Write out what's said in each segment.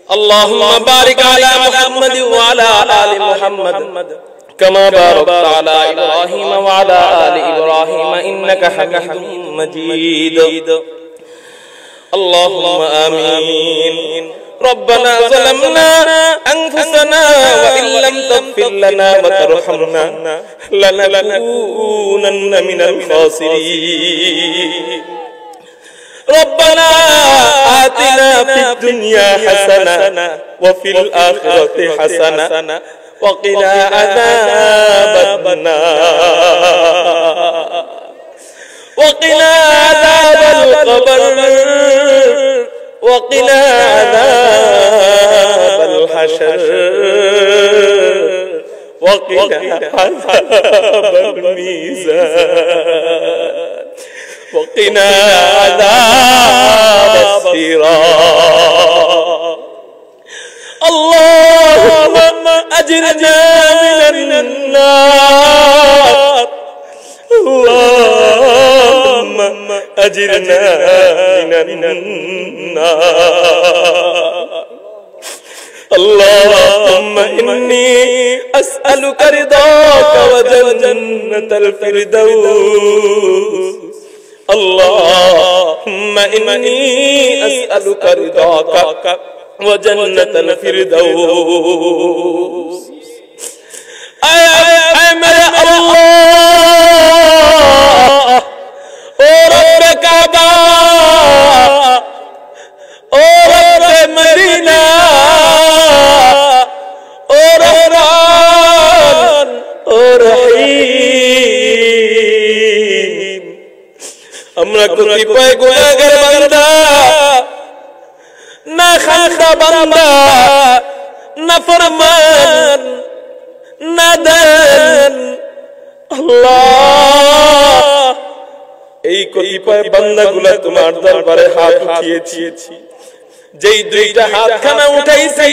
اللهم بارك على محمد وعلى آل محمد كما باركت على إبراهيم وعلى آل إبراهيم إنك حميد مجيد اللهم آمين ربنا ظلمنا أنفسنا وإن لم تغفر لنا وترحمنا لنكونن من الخاسرين ربنا آتنا في الدنيا حسنة وفي الآخرة حسنة وقنا عذاب النار وقنا عذاب القبر وقنا عذاب الحشر وقنا عذاب الميزان وقنا عذاب الصراط اللهم أجرنا من النار اللهم أجرنا من النار اللهم إني أسألك رضاك وجنة الفردوس اللهم إني أسألك رضاك وجنة الفردوس أي میرے اللہ او رب کعبہ او رب مدینہ او رحمان او رحیم আমরা কতিপয় গুনাহগার বান্দা না খান্দা বান্দা না ফরমান নাদান আল্লাহ এই কতিপয় বান্দাগুলো তোমার দরবারে হাত উঠিয়েছি যেই দুইটা হাত খানা উঠাইছি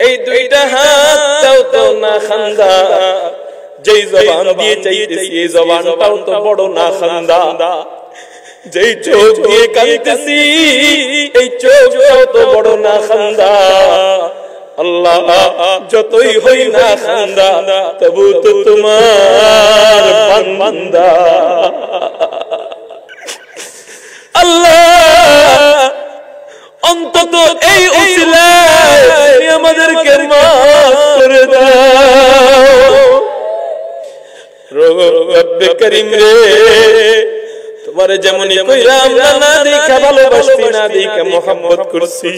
এই দুইটা হাতটাও তো না খান্দা যেই জবান দিয়ে চাইতেছি এই জবানটাও তো বড় না খান্দা যেই চোখ দিয়ে কাঁদতেছি এই চোখটাও তো বড় না খান্দা আল্লাহ যতই হই না খান্দা তবু তো তোমার বান্দা আল্লাহ অন্তত এই উসিলায় তুমি আমাদেরকে মাফ করে দাও রব্বে করিম রে তোমারে যেমনই কইরা আমরা না দেখা ভালোবাসি না দেখা মোহাম্মত করছি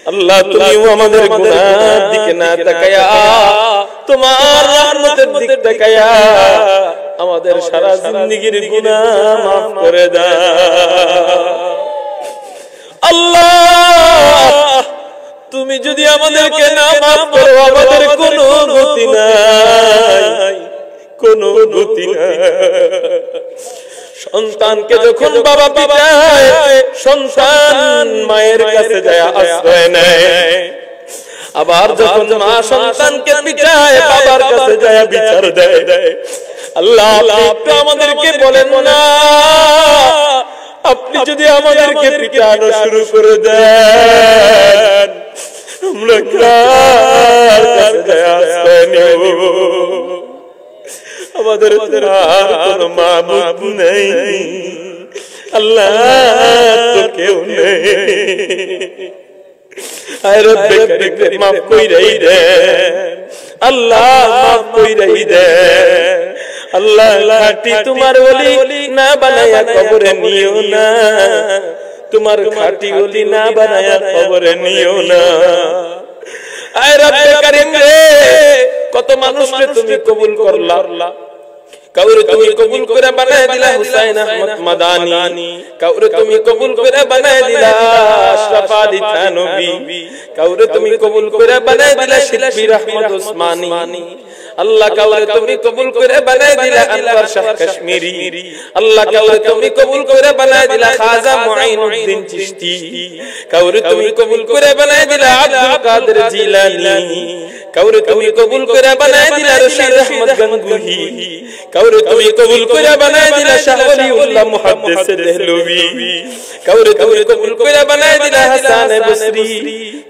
আল্লাহ তুমিও আমাদের গুনার দিকে না তাকায়া তোমার রহমতের দিকে তাকায়া আমাদের সারা জিন্দেগীর গুনাহ maaf করে দাও আল্লাহ তুমি যদি আমাদেরকে না maaf করো আমাদের কোনো গতি নাই কোনো গতি নাই সন্তানকে যখন বাবা পিটায় সন্তান মায়ের কাছে যায় আশ্রয় নেয় আবার যখন মা সন্তানকে পিটায় বাবার কাছে যায় বিচার দেয় আল্লাহ আপনি আমাদেরকে বলেন না আপনি যদি আমাদেরকে পিটানো শুরু করে দেন আমরা কার কাছে যায় আশ্রয় নেব আমাদের আর কোনো মাবুদ নেই আল্লাহ তো কেউ নেই আয় রব্বে করিম মাফ কইরাই দে আল্লাহ মাফ কইরাই দে আল্লাহ খাঁটি তোমার ওলি না বানায়া কবরে নিও না তোমার খাঁটি ওলি না বানায়া কবরে নিও না আয় রব্বে করিম রে কত মানুষকে তুমি কবুল করলা কাউরে তুমি কবুল করে বানায় দিলা হুসাইন আহমদ মাদানী কাউরে তুমি কবুল করে বানায় দিলা আশরাফ আলী থানভী কাউরে তুমি কবুল করে বানায় দিলা শিল্পী আহমদ ওসমানী আল্লাহ কাউরে তুমি কবুল করে বানায় দিলা আনওয়ার শাহ কাশ্মীরি আল্লাহ কাউরে তুমি কবুল করে বানায় দিলা খাজা মুঈনুদ্দিন চিশতি কাউরে তুমি কবুল করে বানায় দিলা আব্দুল কাদের জিলানী কাউরে তুমি কবুল করে বানায় দিলা রশিদ আহমদ গঙ্গুহি, কাউরে তুমি কবুল করে বানায় দিলা শাহ ওলিউল্লাহ মুহাদ্দিস দেহলভি, কাউরে তুমি কবুল করে বানায় দিলা হাসান বসরি,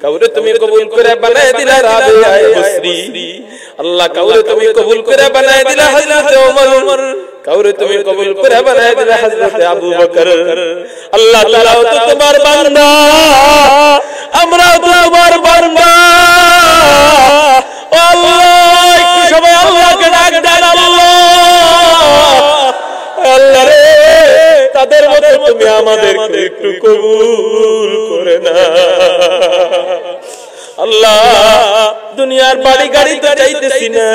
কাউরে তুমি কবুল করে বানায় দিলা রাবিয়া বসরি। আল্লাহ কাউরে তুমি কবুল করে বানায় দিলা হযরত ওমর, কাউরে তুমি কবুল করে বানায় দিলা হযরত আবু বকর। আল্লাহ তাআলা তো তোমার বান্দা, আমরা তো তোমার বান্দা। ও আল্লাহ একটু সবাই আল্লাহকে ডাক দেন, আল্লাহ আল্লাহ রে তাদের মতো তুমি আমাদেরকে একটু কবুল করে না। আল্লাহ দুনিয়ার বাড়ি গাড়ি তো চাইতেছি না,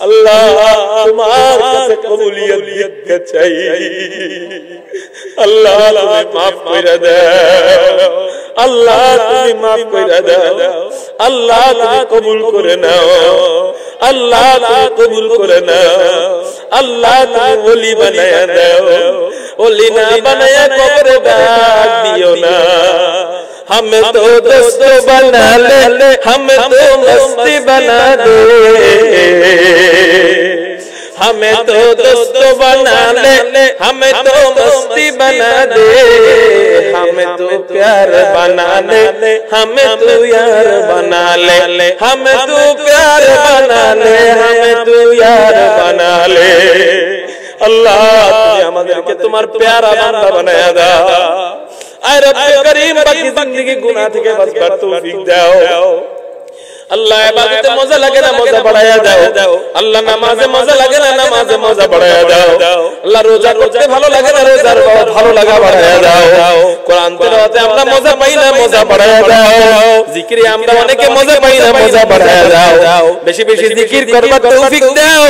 আল্লাহ তোমার কাছে কবুলিয়ত চাই। আল্লাহ তুমি মাফ করে দাও, আল্লাহ তুমি মাফ করে দাও, আল্লাহ তুমি কবুল করে নাও, আল্লাহ তুমি কবুল করে নাও, আল্লাহ তুমি ওলি বানায়া দাও, ওলি না বানায়া কবরে ডাক দিও না। हमें तो दोस्त बना ले, हमें तो मस्ती बना दे, हमें तो दोस्त बना ले, हमें तो मस्ती बना दे, हमें तो प्यार बना ले, हमें तो यार बना ले, हमें तो प्यार बना ले, हमें तो यार बना ले। अल्लाह तुझे আমাদেরকে তোমার प्यारा বান্দা বানায়া দাও। আয় রব্বে করিম বাকি জিন্দেগি গুনাহ থেকে বাঁচবার তৌফিক দাও। আল্লাহ ইবাদতে মজা লাগে না, মজা বাড়ায়া দাও। আল্লাহ নামাজে মজা লাগে না, নামাজে মজা বাড়ায়া দাও। আল্লাহ রোজা করতে ভালো লাগে না, রোজার ভালো লাগা বাড়ায়া দাও। কোরআন তেলাওয়াতে আমরা মজা পাই না, মজা বাড়ায়া দাও। জিকিরে আমরা অনেকে মজা পাই না, মজা বাড়ায়া দাও। বেশি বেশি জিকির করবার তৌফিক দাও,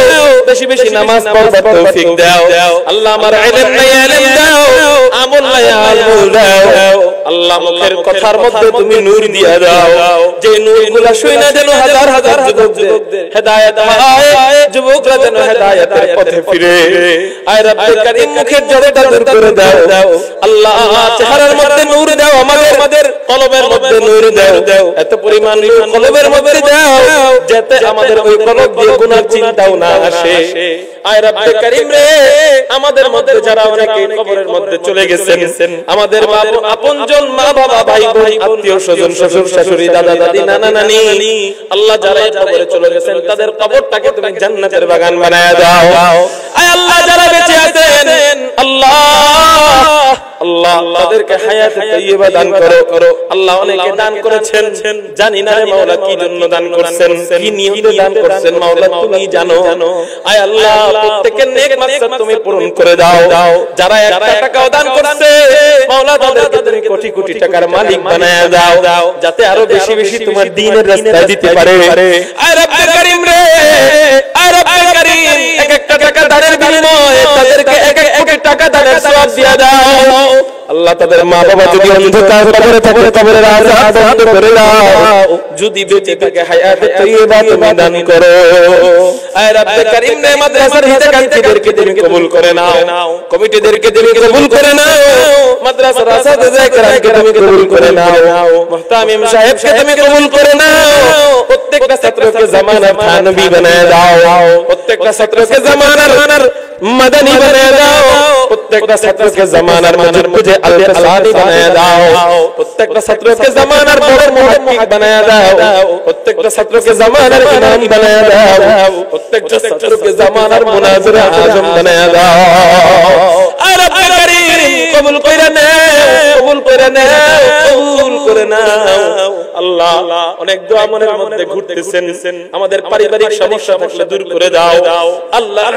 বেশি বেশি নামাজ পড়বার তৌফিক দাও। আল্লাহ আমার ইলম নাই, ইলম দাও, আমল নাই, আমল দাও। আল্লাহ মুখের কথার মধ্যে তুমি নূর দিয়া দাও, যে নূরগুলো শুনে যেন হাজার হাজার যুবকদের হেদায়েত হয়, যুবকরা যেন হেদায়েতের পথে ফিরে। আয় রব্বে করিম মুখের জড়তা দূর করে দাও। আল্লাহ চেহারার মধ্যে নূর দাও, আমাদের কলবের মধ্যে নূর দাও, এত পরিমাণ নূর কলবের মধ্যে দাও যাতে আমাদের ওই কলব দিয়ে গুনাহ চিন্তাও না আসে। আয় রব্বে করিম রে আমাদের মধ্যে যারা অনেকে কবরের মধ্যে চলে গেছেন, আমাদের আপনজন মা বাবা ভাই বোন আত্মীয় স্বজন শ্বশুর শাশুড়ি দাদা দাদি নানা নানি, আল্লাহ যারা কবরে চলে গেছেন তাদের কবরটাকে তুমি জান্নাতের বাগান বানায়া দাও। আয় আল্লাহ যারা বেঁচে আছেন, আল্লাহ আল্লাহ তাদেরকে হায়াতে তাইয়্যিবা দান করো। আল্লাহ অনেকে দান করেছেন, জানি না রে মাওলা কি জন্য দান করছেন, কি নিয়তে দান করছেন মাওলা তুমি জানো। আয় আল্লাহ প্রত্যেকের নেক মাকসাদ তুমি পূরণ করে দাও। যারা একটা টাকাও দান করছে মাওলা তাদেরকে তুমি কোটি কোটি টাকার মালিক বানায়া দাও, যাতে আরো বেশি বেশি তোমার দ্বীনের রাস্তায় দিতে পারে। আয় রব্বে করিম রে, আয় রব্বে করিম এক একটা টাকা দানের বিনিময়ে তাদেরকে এক এক কোটি টাকা দানের সওয়াব দিয়া দাও। আল্লাহ তাদের মা বাবা যদি অন্ধকার কবরে থাকে কবরের আযাব বন্ধ করে দাও, যদি বেঁচে থাকে হায়াতে তাইয়্যিবা তুমি দান করো। আয় রব্বে করিম রে মাদ্রাসার হিতাকাঙ্ক্ষীদেরকে তুমি কবুল করে নাও, কমিটিদেরকে তুমি কবুল করে নাও, মাদ্রাসার আসাতিজা কেরামকে তুমি কবুল করে নাও, মুহতামিম সাহেবকে তুমি কবুল করে নাও। প্রত্যেকটা ছাত্রকে জামানার থানবী বানায় দাও, প্রত্যেকটা ছাত্রকে জামানার মাদানী বানায় দাও, প্রত্যেকটা ছাত্রকে জামানার মুজাদ্দিদে আল-কাসানি বানায় দাও, প্রত্যেকটা ছাত্রকে জামানার বড় মুহাদ্দিস বানায় দাও, প্রত্যেকটা ছাত্রকে জামানার ইমাম বানায় দাও, প্রত্যেকটা ছাত্রকে জামানার মুনাজির আজম বানায় দাও। আয় রব্বে করিম কবুল করে নাও, কবুল করে নাও, কবুল করে নাও। আল্লাহ অনেক দোয়া মনের মধ্যে ঘুরতেছেন, আমাদের পারিবারিক সমস্যা থাকলে দূর করে দাও। আল্লাহ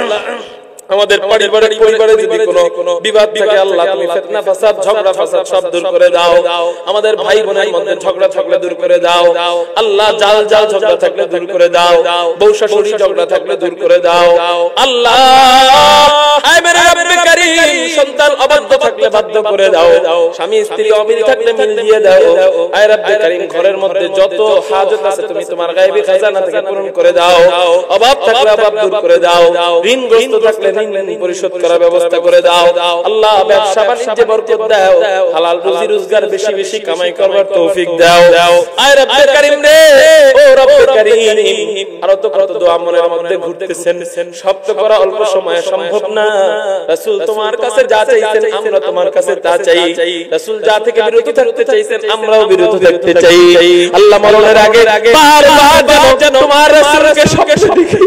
আমাদের পরিবারে যদি কোনো বিবাদ থাকে আল্লাহ তুমি ফিতনা ফাসাদ ঝগড়া ফাসাদ সব দূর করে দাও। আমাদের ভাই বোনের মধ্যে ঝগড়া থাকলে দূর করে দাও। আল্লাহ জাল ঝগড়া থাকলে দূর করে দাও, বউ শাশুড়ি ঝগড়া থাকলে দূর করে দাও। আল্লাহ আয় মেরে রব্বে করিম সন্তান অবাধ্য থাকলে বাধ্য করে দাও, স্বামী স্ত্রী অমিল থাকলে মিল দিয়ে দাও। আয় রব্বে করিম ঘরের মধ্যে যত হাজত আছে তুমি তোমার গায়বী খাজানা থেকে পূরণ করে দাও। অভাব থাকলে অভাব দূর করে দাও, ঋণগ্রস্ত থাকলে ঋণ পরিশোধ করার ব্যবস্থা করে দাও আল্লাহ ব্যবসা বাণিজ্যে বরকত দাও হালাল রুজি রোজগার বেশি বেশি কামাই করবার তৌফিক দাও আয় রব্বে কারীম রে ও রব্বে কারীম আর তো কত দোয়া মনের মধ্যে ঘুরতেছেন সব তো করা অল্প সময়ে সম্ভব না রাসূল তোমার কাছে যা চাইছেন আমরা তোমার কাছে তা চাই রাসূল যা থেকে বিরত থাকতে চাইছেন আমরাও বিরত থাকতে চাই আল্লাহ মরণের আগে বারবার যেন তোমার রাসূলকে স্বপ্নে দেখি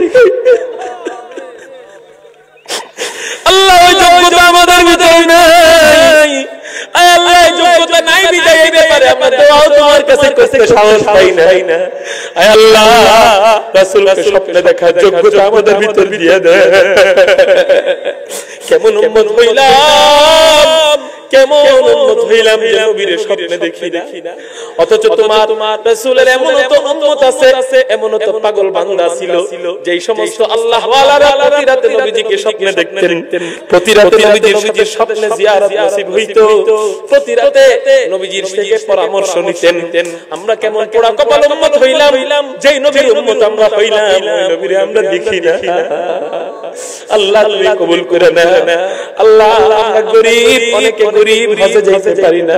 আল্লাহ ওই যোগ্যতা আমাদের ভিতরে নাই আয় আল্লাহ এই যোগ্যতা নাই বিদায় এই ব্যাপারে আমরা দোয়াও তোমার কাছে করতে সাহস পাই না আয় আল্লাহ রাসূলকে স্বপ্নে দেখার যোগ্যতা আমাদের ভিতর দিয়ে দে কেমন উম্মত হইলাম কেমন উম্মত হইলাম যে নবীর স্বপ্নে দেখি না অথচ তোমার রাসূলের এমন তো উম্মত আছে এমন তো পাগল বান্দা ছিল যেই সমস্ত আল্লাহ ওয়ালারা প্রতি রাতে নবীজিকে স্বপ্নে দেখতেন প্রতি রাতে নবীজির সাথে স্বপ্নে জিয়ারত নসিব হইতো প্রতি রাতে নবীজির থেকে পরামর্শ নিতেন আমরা কেমন পোড়া কপাল উম্মত হইলাম যেই নবীর উম্মত আমরা হইলাম ওই নবীরে আমরা দেখি না আল্লাহ তুমি কবুল করে না আল্লাহ আমরা গরীব অনেকে গরীব হজে যেতে পারি না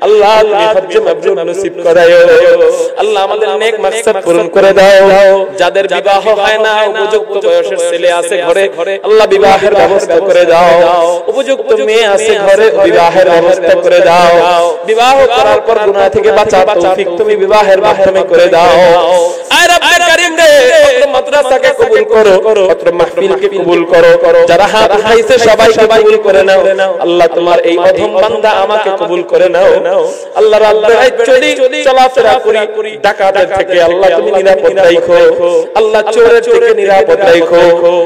আল্লাহ তুমি হজ্জে মাবরুর নসিব করায়ো আল্লাহ আমাদের নেক মাকসাদ পূরণ করে দাও যাদের বিবাহ হয় না উপযুক্ত বয়সের ছেলে আছে ঘরে আল্লাহ বিবাহের ব্যবস্থা করে দাও উপযুক্ত মেয়ে আছে ঘরে বিবাহের ব্যবস্থা করে দাও বিবাহ করার পর গুনাহ থেকে বাঁচার তৌফিক তুমি বিবাহের মাধ্যমে করে দাও আয় রব্বে কারীম রে মাদ্রাসাকে কবুল করো অত্র মাহফিলকে কবুল করো যারা হাত উঠাইছে সবাইকে কবুল করে নাও আল্লাহ তোমার এই অধম বান্দা আমাকে কবুল করে নাও আল্লাহ রাত চলি চলাফেরা করি ডাকাতের থেকে আল্লাহ তুমি নিরাপদ রাখো আল্লাহ চোরের থেকে নিরাপদ রাখো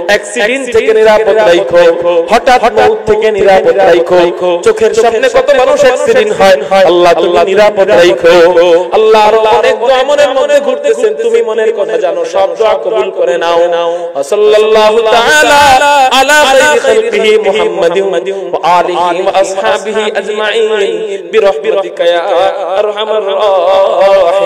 অ্যাক্সিডেন্ট থেকে নিরাপদ রাখো হঠাৎ মউত থেকে নিরাপদ রাখো চোখের সামনে কত মানুষ অ্যাক্সিডেন্ট হয় আল্লাহ তুমি নিরাপদ রাখো আল্লাহ আর অনেক দোয়া মনের মধ্যে ঘুরতেছেন তুমি মনের কথা জানো সব দোয়া কবুল করে নাও সাল্লাল্লাহু তাআলা আলা খায়রি খালকিহি মুহাম্মাদিন ওয়া আলিহি ওয়া আসহাবিহি আজমাইন বিরহমাতিকা ইয়া আরহামার রাহিমিন